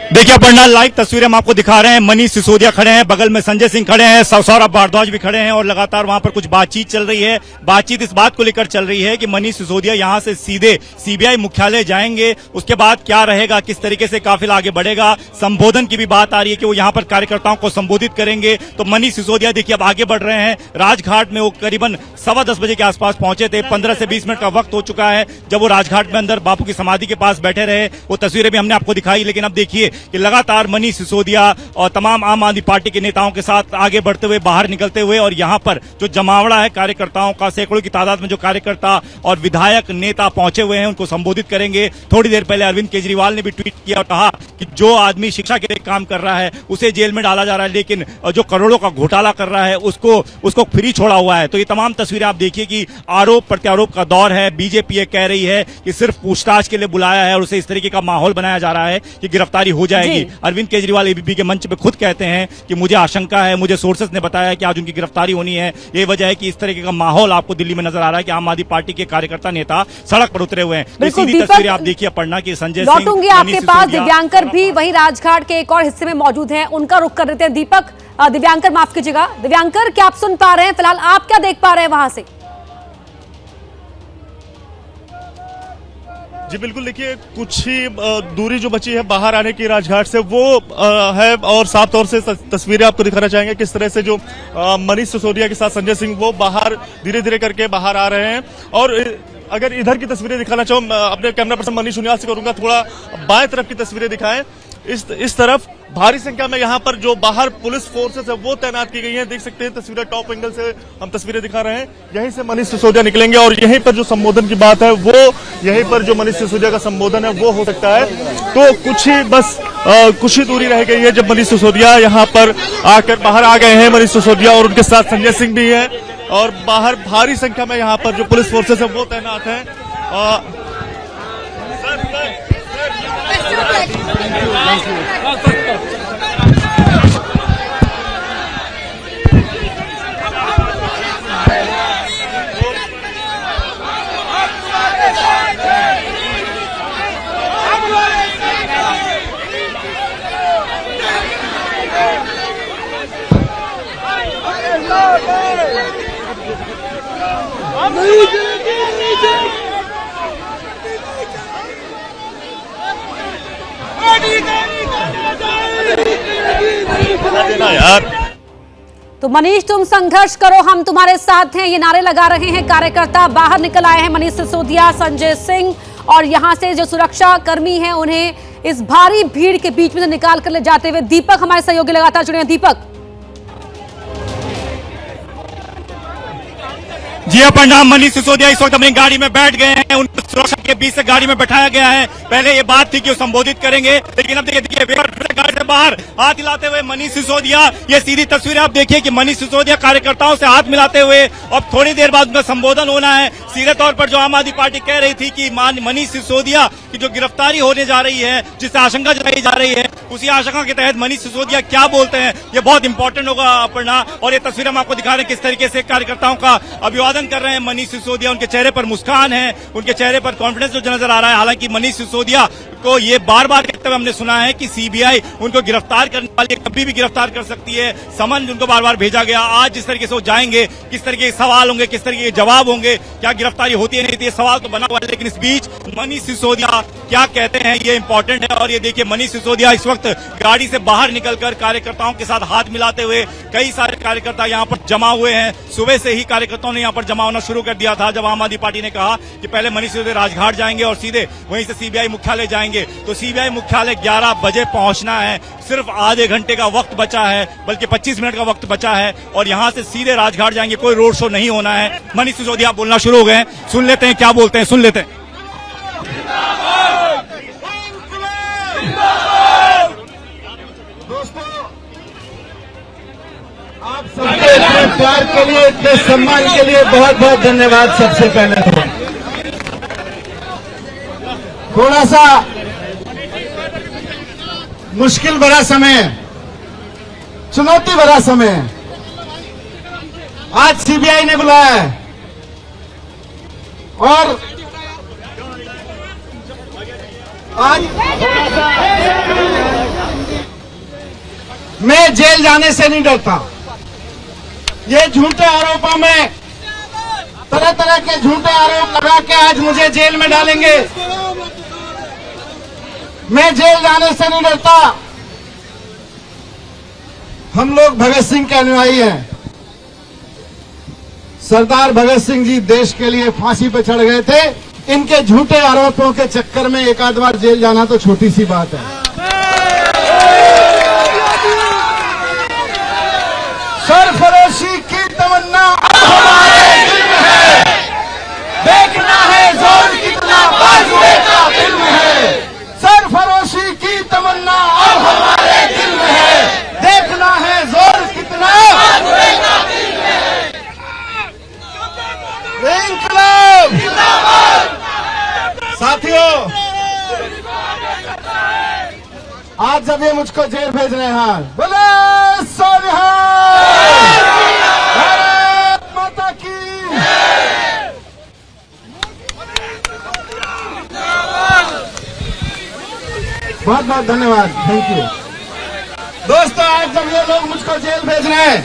B: देखिए अपर्णा, लाइव तस्वीरें हम आपको दिखा रहे हैं। मनीष सिसोदिया खड़े हैं, बगल में संजय सिंह खड़े हैं, सौरभ भारद्वाज भी खड़े हैं और लगातार वहां पर कुछ बातचीत चल रही है। बातचीत इस बात को लेकर चल रही है कि मनीष सिसोदिया यहां से सीधे सीबीआई मुख्यालय जाएंगे, उसके बाद क्या रहेगा, किस तरीके से काफिला आगे बढ़ेगा। संबोधन की भी बात आ रही है कि वो यहां पर कार्यकर्ताओं को संबोधित करेंगे। तो मनीष सिसोदिया देखिए अब आगे बढ़ रहे हैं। राजघाट में वो करीबन 10:15 बजे के आसपास पहुंचे थे। 15 से 20 मिनट का वक्त हो चुका है जब वो राजघाट में अंदर बापू की समाधि के पास बैठे रहे। वो तस्वीरें भी हमने आपको दिखाई। लेकिन अब देखिए कि लगातार मनीष सिसोदिया और तमाम आम आदमी पार्टी के नेताओं के साथ आगे बढ़ते हुए, बाहर निकलते हुए, और यहां पर जो जमावड़ा है कार्यकर्ताओं का, सैकड़ों की तादाद में जो कार्यकर्ता और विधायक नेता पहुंचे हुए हैं, उनको संबोधित करेंगे। थोड़ी देर पहले अरविंद केजरीवाल ने भी ट्वीट किया और कहा कि जो आदमी शिक्षा के लिए काम कर रहा है उसे जेल में डाला जा रहा है, लेकिन जो करोड़ों का घोटाला कर रहा है उसको फ्री छोड़ा हुआ है। तो ये तमाम तस्वीरें आप देखिए कि आरोप प्रत्यारोप का दौर है। बीजेपी ये कह रही है कि सिर्फ पूछताछ के लिए बुलाया है और उसे इस तरीके का माहौल बनाया जा रहा है कि गिरफ्तारी हो जाएगी। अरविंद केजरीवाल एबीपी के मंच पे खुद कहते हैं कि मुझे आशंका है, मुझे सोर्सेस ने बताया कि आज उनकी गिरफ्तारी होनी है। ये वजह है कि इस तरीके का माहौल आपको दिल्ली में नजर आ रहा है कि आम आदमी पार्टी के कार्यकर्ता नेता सड़क पर उतरे हुए हैं। सीधी तस्वीरें आप देखिए पढ़ना कि संजय सिंह,
A: लौटूंगी आपके पास। दिव्यांकर भी वही राजघाट के एक और हिस्से में मौजूद हैं, उनका रुख कर देते हैं। दीपक, दिव्यांकर माफ कीजिएगा, दिव्यांकर क्या आप सुन पा रहे हैं? फिलहाल आप क्या देख पा रहे हैं वहां से?
F: जी बिल्कुल, देखिए कुछ ही दूरी जो बची है बाहर आने की राजघाट से वो है, और साफ तौर से तस्वीरें आपको दिखाना चाहेंगे किस तरह से जो मनीष सिसोदिया के साथ संजय सिंह वो बाहर धीरे धीरे करके बाहर आ रहे हैं। और अगर इधर की तस्वीरें दिखाना चाहूँ, अपने कैमरा पर्सन मनीष उनियाल से करूंगा थोड़ा बाएं तरफ की तस्वीरें दिखाएं। इस तरफ भारी संख्या में यहाँ पर जो बाहर पुलिस फोर्सेस है वो तैनात की गई हैं। देख सकते हैं तस्वीरें, टॉप एंगल से हम तस्वीरें दिखा रहे हैं। यहीं से मनीष सिसोदिया निकलेंगे और यहीं पर जो संबोधन की बात है वो यहीं पर जो मनीष सिसोदिया का संबोधन है वो हो सकता है। तो कुछ ही दूरी रह गई है जब मनीष सिसोदिया यहाँ पर आकर बाहर आ गए हैं। मनीष सिसोदिया और उनके साथ संजय सिंह भी है और बाहर भारी संख्या में यहाँ पर जो पुलिस फोर्सेस है वो तैनात है। यार
A: तो मनीष, तुम संघर्ष करो, हम तुम्हारे साथ हैं, ये नारे लगा रहे हैं कार्यकर्ता। बाहर निकल आए हैं मनीष सिसोदिया, संजय सिंह, और यहां से जो सुरक्षा कर्मी हैं उन्हें इस भारी भीड़ के बीच में से निकाल कर ले जाते हुए दीपक हमारे सहयोगी लगातार जुड़े हैं। दीपक
B: जी हाँ, प्रणाम। मनीष सिसोदिया इस वक्त अपनी गाड़ी में बैठ गए हैं, उनको सुरक्षा के बीच से गाड़ी में बैठाया गया है। पहले ये बात थी कि वो संबोधित करेंगे, लेकिन अब देखिए गाड़ी से बाहर हाथ हिलाते हुए मनीष सिसोदिया। ये सीधी तस्वीरें आप देखिए कि मनीष सिसोदिया कार्यकर्ताओं से हाथ मिलाते हुए, और थोड़ी देर बाद उनका संबोधन होना है। सीधे तौर पर जो आम आदमी पार्टी कह रही थी कि मनीष सिसोदिया की जो गिरफ्तारी होने जा रही है, जिससे आशंका जताई जा रही है, उसी आशंका के तहत मनीष सिसोदिया क्या बोलते हैं ये बहुत इंपॉर्टेंट होगा अपना। और ये तस्वीर हम आपको दिखा रहे हैं किस तरीके से कार्यकर्ताओं का अभिवादन कर रहे हैं मनीष सिसोदिया। उनके चेहरे पर मुस्कान है, उनके चेहरे पर कॉन्फिडेंस जो नजर आ रहा है। हालांकि मनीष सिसोदिया को ये बार बार कहते हुए हमने सुना है कि सीबीआई उनको गिरफ्तार करने वाली है, कभी भी गिरफ्तार कर सकती है। समन उनको बार बार भेजा गया। आज जिस तरीके से वो जाएंगे, किस तरीके के सवाल होंगे, किस तरीके के जवाब होंगे, क्या गिरफ्तारी होती है नहीं, ये सवाल तो बना हुआ है। लेकिन इस बीच मनीष सिसोदिया क्या कहते हैं ये इंपॉर्टेंट है। और ये देखिए मनीष सिसोदिया इस वक्त गाड़ी से बाहर निकलकर कार्यकर्ताओं के साथ हाथ मिलाते हुए, कई सारे कार्यकर्ता यहाँ पर जमा हुए हैं। सुबह से ही कार्यकर्ताओं ने यहाँ पर जमा होना शुरू कर दिया था। जब आम आदमी पार्टी ने कहा कि पहले मनीष सिसोदिया राजघाट जाएंगे और सीधे वहीं से सीबीआई मुख्यालय जाएंगे, तो सीबीआई मुख्यालय 11 बजे पहुंचना है। सिर्फ आधे घंटे का वक्त बचा है, बल्कि 25 मिनट का वक्त बचा है, और यहां से सीधे राजघाट जाएंगे। कोई रोड शो नहीं होना है। मनीष सिसोदिया बोलना शुरू हो गए, सुन लेते हैं क्या बोलते हैं, सुन लेते हैं।
M: आप सबके इतने प्यार के लिए, इतने सम्मान के लिए बहुत बहुत धन्यवाद। सबसे पहले तो थोड़ा सा मुश्किल भरा समय, चुनौती भरा समय आज सीबीआई ने बुलाया है, और आज मैं जेल जाने से नहीं डरता। ये झूठे आरोपों में, तरह तरह के झूठे आरोप लगा के आज मुझे जेल में डालेंगे। मैं जेल जाने से नहीं डरता। हम लोग भगत सिंह के अनुयायी हैं। सरदार भगत सिंह जी देश के लिए फांसी पर चढ़ गए थे। इनके झूठे आरोपों के चक्कर में एक आध बार जेल जाना तो छोटी सी बात है। सरफरोशी की तमन्ना हमारे दिल में है, देखना है जोर कितना बाजुए का फिल्म है। सरफरोशी की तमन्ना अब हमारे दिल में है, देखना है जोर कितना बाजुए का फिल्म है। इंकलाब जिंदाबाद। साथियों, आज जब ये मुझको जेल भेज रहे हैं, बोले भारत माता की। बहुत बहुत धन्यवाद, थैंक यू। दोस्तों, आज जब ये लोग मुझको जेल भेज रहे हैं,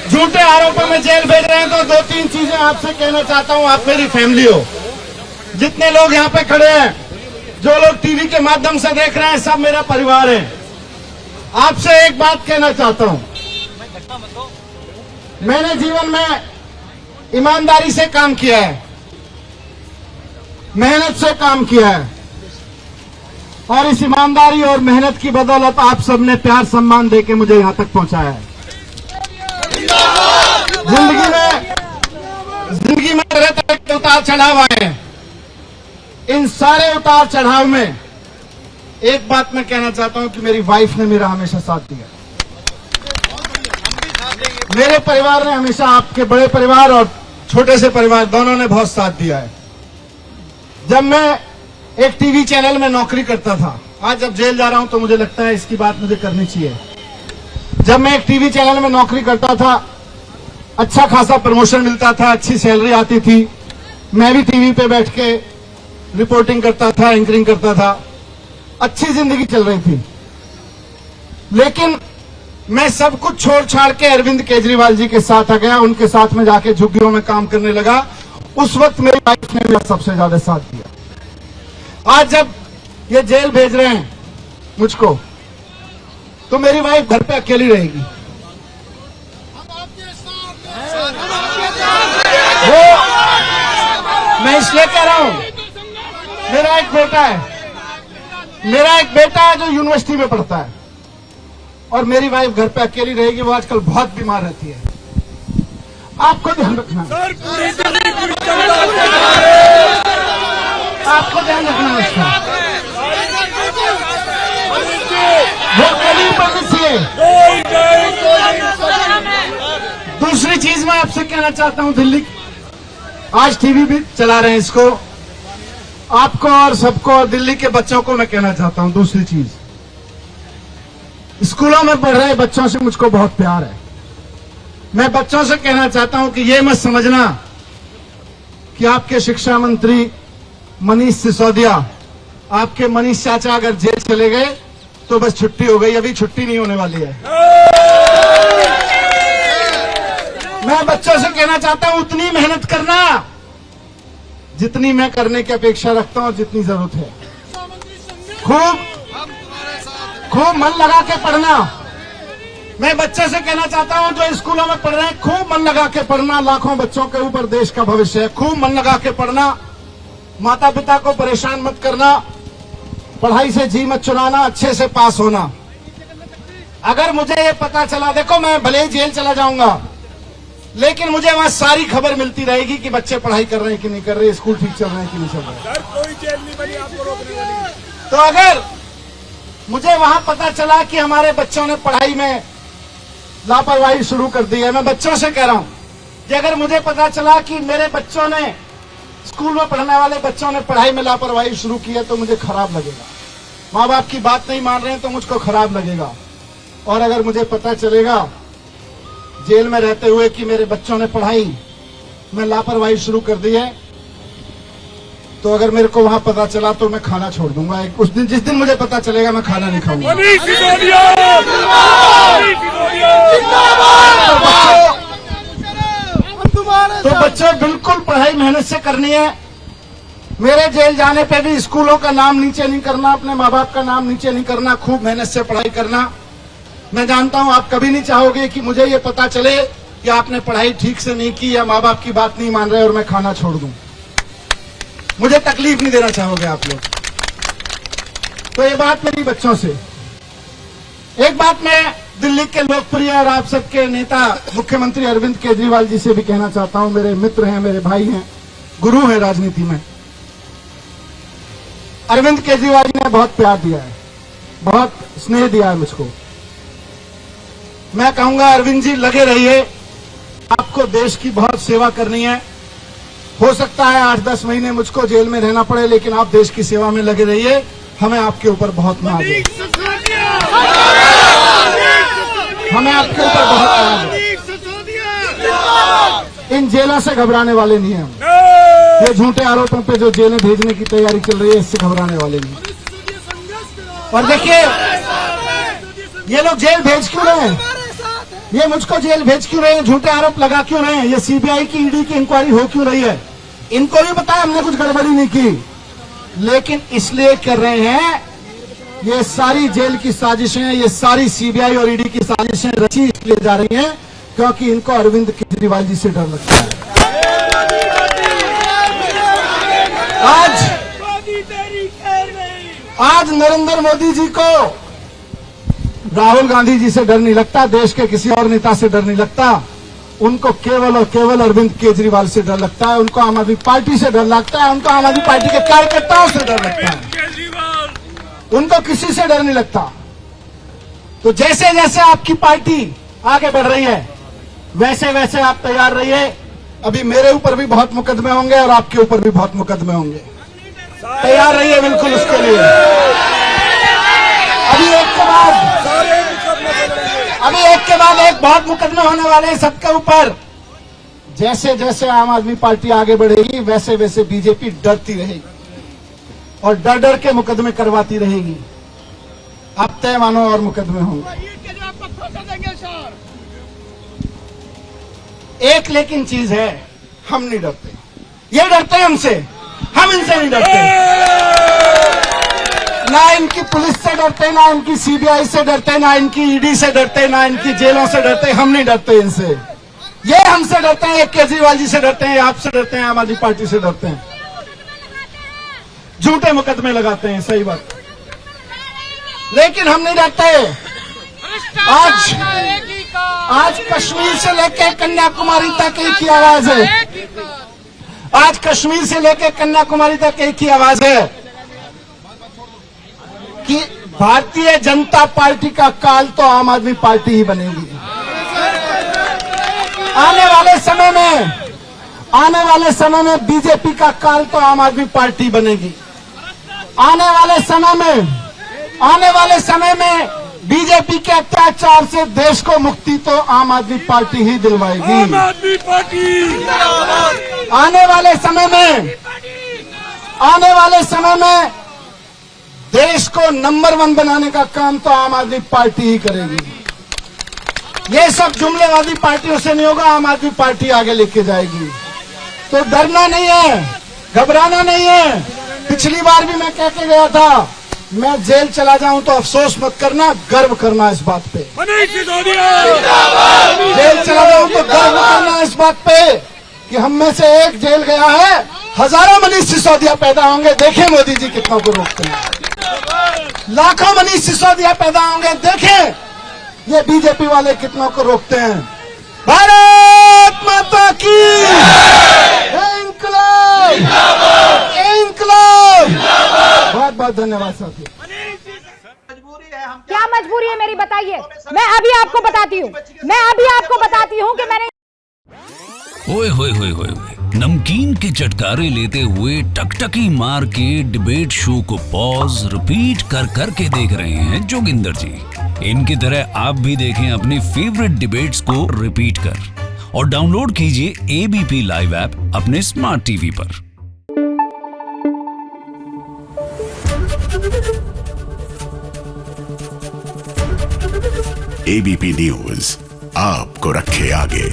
M: झूठे आरोपों में जेल भेज रहे हैं, तो दो तीन चीजें आपसे कहना चाहता हूं। आप मेरी फैमिली हो। जितने लोग यहाँ पे खड़े हैं, जो लोग टीवी के माध्यम से देख रहे हैं, सब मेरा परिवार है। आपसे एक बात कहना चाहता हूं, मैंने जीवन में ईमानदारी से काम किया है, मेहनत से काम किया है, और इस ईमानदारी और मेहनत की बदौलत आप सबने प्यार सम्मान देके मुझे यहां तक पहुंचाया है। जिंदगी में तरह तरह के उतार चढ़ाव आए हैं। इन सारे उतार चढ़ाव में एक बात मैं कहना चाहता हूं कि मेरी वाइफ ने मेरा हमेशा साथ दिया। मेरे परिवार ने हमेशा, आपके बड़े परिवार और छोटे से परिवार दोनों ने बहुत साथ दिया है। जब मैं एक टीवी चैनल में नौकरी करता था, आज जब जेल जा रहा हूं तो मुझे लगता है इसकी बात मुझे करनी चाहिए। जब मैं एक टीवी चैनल में नौकरी करता था, अच्छा खासा प्रमोशन मिलता था, अच्छी सैलरी आती थी, मैं भी टीवी पे बैठ के रिपोर्टिंग करता था, एंकरिंग करता था, अच्छी जिंदगी चल रही थी। लेकिन मैं सब कुछ छोड़ छाड़ के अरविंद केजरीवाल जी के साथ आ गया, उनके साथ में जाके झुग्गियों में काम करने लगा। उस वक्त मेरी वाइफ ने मेरा सबसे ज्यादा साथ दिया। आज जब ये जेल भेज रहे हैं मुझको, तो मेरी वाइफ घर पे अकेली रहेगी। वो मैं इसलिए कह रहा हूं, मेरा एक बेटा है जो यूनिवर्सिटी में पढ़ता है, और मेरी वाइफ घर पे अकेली रहेगी। वो आजकल बहुत बीमार रहती है। आपको ध्यान रखना है, आपको ध्यान रखना है उसका। वो करीब पड़ती है। दूसरी चीज मैं आपसे कहना चाहता हूं, दिल्ली आज टीवी भी चला रहे हैं इसको, आपको और सबको और दिल्ली के बच्चों को मैं कहना चाहता हूं दूसरी चीज, स्कूलों में पढ़ रहे बच्चों से मुझको बहुत प्यार है। मैं बच्चों से कहना चाहता हूं कि ये मत समझना कि आपके शिक्षा मंत्री मनीष सिसोदिया, आपके मनीष चाचा अगर जेल चले गए तो बस छुट्टी हो गई। अभी छुट्टी नहीं होने वाली है। मैं बच्चों से कहना चाहता हूं, उतनी मेहनत करना जितनी मैं करने की अपेक्षा रखता हूं, जितनी जरूरत है। खूब मन लगा के पढ़ना। मैं बच्चे से कहना चाहता हूं जो स्कूलों में पढ़ रहे हैं, खूब मन लगा के पढ़ना। लाखों बच्चों के ऊपर देश का भविष्य है। खूब मन लगा के पढ़ना, माता पिता को परेशान मत करना, पढ़ाई से जी मत चुराना, अच्छे से पास होना। अगर मुझे ये पता चला, देखो मैं भले ही जेल चला जाऊंगा, लेकिन मुझे वहां सारी खबर मिलती रहेगी कि बच्चे पढ़ाई कर रहे हैं कि नहीं कर रहे, स्कूल ठीक चल रहे हैं कि नहीं चल रहे। कोई जेल नहीं बनी आपको रोकने वाली। तो अगर मुझे वहां पता चला कि हमारे बच्चों ने पढ़ाई में लापरवाही शुरू कर दी है, मैं बच्चों से कह रहा हूं कि अगर मुझे पता चला कि मेरे बच्चों ने, स्कूल में पढ़ने वाले बच्चों ने पढ़ाई में लापरवाही शुरू की है, तो मुझे खराब लगेगा। माँ बाप की बात नहीं मान रहे हैं तो मुझको खराब लगेगा। और अगर मुझे पता चलेगा जेल में रहते हुए कि मेरे बच्चों ने पढ़ाई में लापरवाही शुरू कर दी है, तो अगर मेरे को वहां पता चला तो मैं खाना छोड़ दूंगा। उस दिन, जिस दिन मुझे पता चलेगा, मैं खाना नहीं खाऊंगा। तो बच्चों, बिल्कुल पढ़ाई मेहनत से करनी है। मेरे जेल जाने पे भी स्कूलों का नाम नीचे नहीं करना, अपने माँ बाप का नाम नीचे नहीं करना, खूब मेहनत से पढ़ाई करना। मैं जानता हूं आप कभी नहीं चाहोगे कि मुझे ये पता चले कि आपने पढ़ाई ठीक से नहीं की या माँ बाप की बात नहीं मान रहे और मैं खाना छोड़ दूं। मुझे तकलीफ नहीं देना चाहोगे आप लोग। तो ये बात मेरी बच्चों से। एक बात मैं दिल्ली के लोकप्रिय और आप सबके नेता मुख्यमंत्री अरविंद केजरीवाल जी से भी कहना चाहता हूं। मेरे मित्र हैं, मेरे भाई हैं, गुरु हैं राजनीति में। अरविंद केजरीवाल जी ने बहुत प्यार दिया है, बहुत स्नेह दिया है मुझको। मैं कहूंगा अरविंद जी, लगे रहिए, आपको देश की बहुत सेवा करनी है। हो सकता है 8-10 महीने मुझको जेल में रहना पड़े, लेकिन आप देश की सेवा में लगे रहिए। हमें आपके ऊपर बहुत नाज है, हमें आपके ऊपर बहुत नाज है। इन जेलों से घबराने वाले नहीं हैं हम। ये झूठे आरोपों पे जो जेलें भेजने की तैयारी चल रही है, इससे घबराने वाले नहीं। और देखिए, ये लोग जेल भेज क्यों रहे हैं, ये मुझको जेल भेज क्यों रहे हैं, झूठे आरोप लगा क्यों रहे हैं, ये सीबीआई की, ईडी की इंक्वायरी हो क्यों रही है, इनको भी पता है हमने कुछ गड़बड़ी नहीं की, लेकिन इसलिए कर रहे हैं, ये सारी जेल की साजिशें, ये सारी सीबीआई और ईडी की साजिशें रची इसलिए जा रही हैं क्योंकि इनको अरविंद केजरीवाल जी से डर लगता है। आज नरेंद्र मोदी जी को राहुल गांधी जी से डर नहीं लगता, देश के किसी और नेता से डर नहीं लगता, उनको केवल और केवल अरविंद केजरीवाल से डर लगता है, उनको आम आदमी पार्टी से डर लगता है, उनको आम आदमी पार्टी के कार्यकर्ताओं से डर लगता है, उनको किसी से डर नहीं लगता। तो जैसे जैसे आपकी पार्टी आगे बढ़ रही है वैसे वैसे आप तैयार रहिए। अभी मेरे ऊपर भी बहुत मुकदमे होंगे और आपके ऊपर भी बहुत मुकदमे होंगे, तैयार रहिए बिल्कुल उसके लिए। अभी एक के बाद एक बहुत मुकदमे होने वाले हैं सबके ऊपर। जैसे जैसे आम आदमी पार्टी आगे बढ़ेगी वैसे वैसे बीजेपी डरती रहेगी और डर डर के मुकदमे करवाती रहेगी। अब तय मानो और मुकदमे होंगे। एक लेकिन चीज है, हम नहीं डरते, ये डरते हैं हमसे, हम इनसे नहीं डरते। ना इनकी पुलिस से डरते, ना इनकी सीबीआई से डरते, ना इनकी ईडी से डरते, ना इनकी जेलों से डरते, हम नहीं डरते इनसे। ये हमसे डरते हैं, ये केजरीवाल जी से डरते हैं, आपसे डरते हैं, आम आदमी पार्टी से डरते हैं, झूठे मुकदमे लगाते हैं, सही बात। लेकिन हम नहीं डरते। आज कश्मीर से लेकर कन्याकुमारी तक एक ही आवाज है, आज कश्मीर से लेकर कन्याकुमारी तक एक ही आवाज है कि भारतीय जनता पार्टी का काल तो आम आदमी पार्टी ही बनेगी। आने वाले समय में बीजेपी का काल तो आम आदमी पार्टी बनेगी। आने वाले समय में बीजेपी के अत्याचार से देश को मुक्ति तो आम आदमी पार्टी ही दिलवाएगी। आम आदमी पार्टी आने वाले समय में देश को नंबर 1 बनाने का काम तो आम आदमी पार्टी ही करेगी। ये सब जुमलेवादी पार्टियों से नहीं होगा, आम आदमी पार्टी आगे लेके जाएगी। तो डरना नहीं है, घबराना नहीं है। पिछली बार भी मैं कह के गया था, मैं जेल चला जाऊं तो अफसोस मत करना, गर्व करना इस बात पे। जेल चला जाऊं तो गर्व करना इस बात पे कि हम में से एक जेल गया है, हजारों मनीष सिसोदिया पैदा होंगे, देखें मोदी जी कितनों को रोकते हैं। लाखों मनीष सिसोदिया पैदा होंगे, देखें ये बीजेपी वाले कितनों को रोकते हैं। भारत माता की इंकलाब, इंकलाब। बहुत बहुत धन्यवाद साथी।
N: क्या मजबूरी है मेरी, बताइए। मैं अभी आपको बताती हूँ कि मैंने
O: ओए होए होए होए, नमकीन के चटकारे लेते हुए टकटकी मार के डिबेट शो को पॉज रिपीट कर कर के देख रहे हैं जोगिंदर जी। इनकी तरह आप भी देखें अपनी फेवरेट डिबेट्स को रिपीट कर और डाउनलोड कीजिए एबीपी लाइव ऐप अपने स्मार्ट टीवी पर।
P: एबीपी न्यूज आपको रखे आगे।